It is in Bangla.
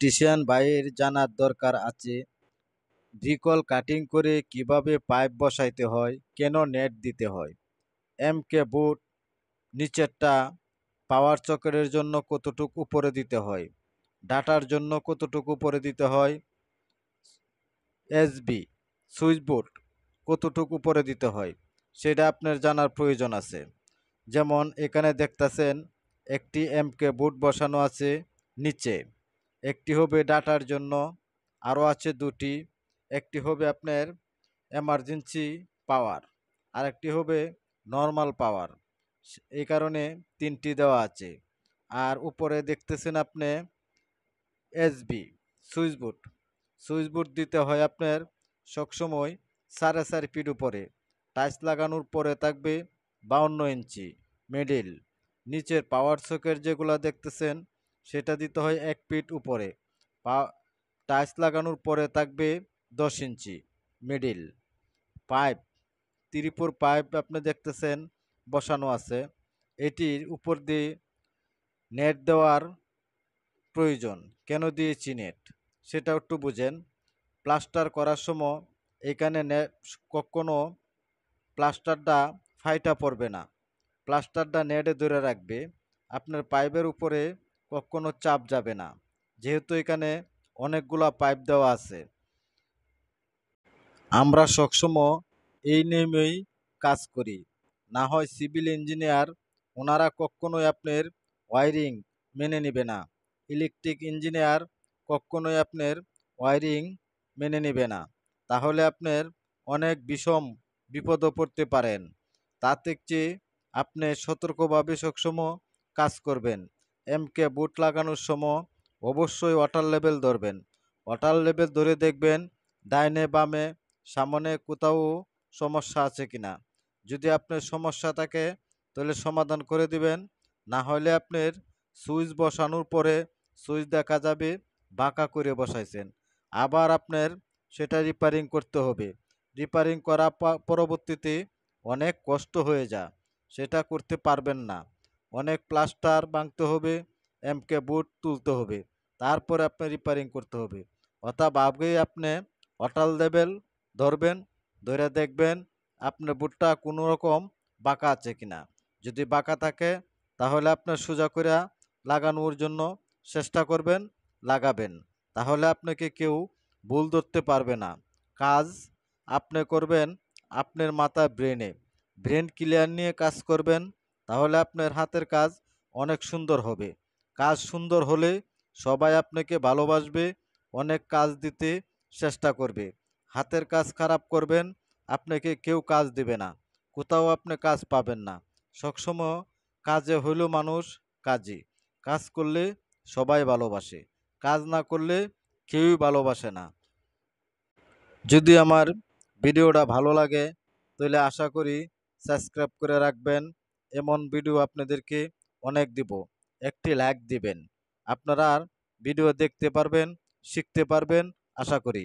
ইলেকট্রিশিয়ান ভাইয়ের জানার দরকার আছে ভিকল কাটিং করে কিভাবে পাইপ বসাইতে হয়, কেন নেট দিতে হয়, এমকে বুট নিচেরটা পাওয়ার সকেটের জন্য কতটুকু উপরে দিতে হয়, ডাটার জন্য কতটুকু উপরে দিতে হয়, এসবি সুইচ বোর্ড কতটুকু উপরে দিতে হয় সেটা আপনার জানার প্রয়োজন আছে। যেমন এখানে দেখতেছেন একটি এমকে বুট বসানো আছে নিচে, একটি হবে ডাটার জন্য, আরও আছে দুটি, একটি হবে আপনার এমার্জেন্সি পাওয়ার, আর একটি হবে নর্মাল পাওয়ার। এই কারণে তিনটি দেওয়া আছে। আর উপরে দেখতেছেন আপনি এসবি সুইচ বোর্ড দিতে হয় আপনার সবসময় 4.5 ফিট উপরে, টাইলস লাগানোর পরে থাকবে 52 ইঞ্চি মিডিল। নিচের পাওয়ার সকেট যেগুলো দেখতেছেন সেটা দিতে হয় 1 ফিট উপরে, টাইলস লাগানোর পরে থাকবে 10 ইঞ্চি মিডিল। পাইপ 3-4 পাইপ আপনি দেখতেছেন বসানো আছে, এটির উপর দিয়ে নেট দেওয়ার প্রয়োজন। কেন দিয়েছি নেট সেটা একটু বুঝেন। প্লাস্টার করার সময় এখানে কখনো প্লাস্টারটা ফাইটা পড়বে না, প্লাস্টারটা নেটে ধরে রাখবে, আপনার পাইপের উপরে কখনো চাপ যাবে না, যেহেতু এখানে অনেকগুলা পাইপ দেওয়া আছে। আমরা সবসময় এই নিয়মেই কাজ করি, না হয় সিভিল ইঞ্জিনিয়ার ওনারা কখনোই আপনার ওয়ারিং মেনে নেবে না, ইলেকট্রিক ইঞ্জিনিয়ার কখনোই আপনার ওয়ারিং মেনে নেবে না, তাহলে আপনার অনেক বিষম বিপদে পড়তে পারেন। তাতে চেয়ে আপনি সতর্কভাবে সবসময় কাজ করবেন। এমকে বুট লাগানোর সময় অবশ্যই ওয়াটার লেভেল ধরবেন, ওয়াটার লেভেল ধরে দেখবেন ডাইনে বামে সামনে কোথাও সমস্যা আছে কিনা। যদি আপনার সমস্যা থাকে তাহলে সমাধান করে দিবেন, না হলে আপনার সুইচ বসানোর পরে সুইচ দেখা যাবে বাঁকা করে বসাইছেন, আবার আপনার সেটা রিপেয়ারিং করতে হবে। রিপেয়ারিং করা পরবর্তীতে অনেক কষ্ট হয়ে যায়, সেটা করতে পারবেন না। অনেক প্লাস্টার ভাঙতে হবে, এমকে বুট তুলতে হবে, তারপরে আপনি রিপেয়ারিং করতে হবে। অর্থাৎ আগেই আপনি ওয়াটার লেভেল ধরবেন, ধরে দেখবেন আপনার বুটটা কোনো রকম বাঁকা আছে কিনা। যদি বাঁকা থাকে তাহলে আপনার সোজা করে লাগানোর জন্য চেষ্টা করবেন, লাগাবেন, তাহলে আপনাকে কেউ ভুল ধরতে পারবে না। কাজ আপনি করবেন আপনার মাথা ব্রেন ক্লিয়ার নিয়ে কাজ করবেন, তাহলে আপনার হাতের কাজ অনেক সুন্দর হবে। কাজ সুন্দর হলে সবাই আপনাকে ভালোবাসবে, অনেক কাজ দিতে চেষ্টা করবে। হাতের কাজ খারাপ করবেন, আপনাকে কেউ কাজ দেবে না, কোথাও আপনি কাজ পাবেন না। সবসময় কাজে হইল মানুষ কাজী, কাজ করলে সবাই ভালোবাসে, কাজ না করলে কেউই ভালোবাসে না। যদি আমার ভিডিওটা ভালো লাগে তাহলে আশা করি সাবস্ক্রাইব করে রাখবেন, এমন ভিডিও আপনাদেরকে অনেক দিব। একটি লাইক দিবেন, আপনারা ভিডিও দেখতে পারবেন, শিখতে পারবেন আশা করি।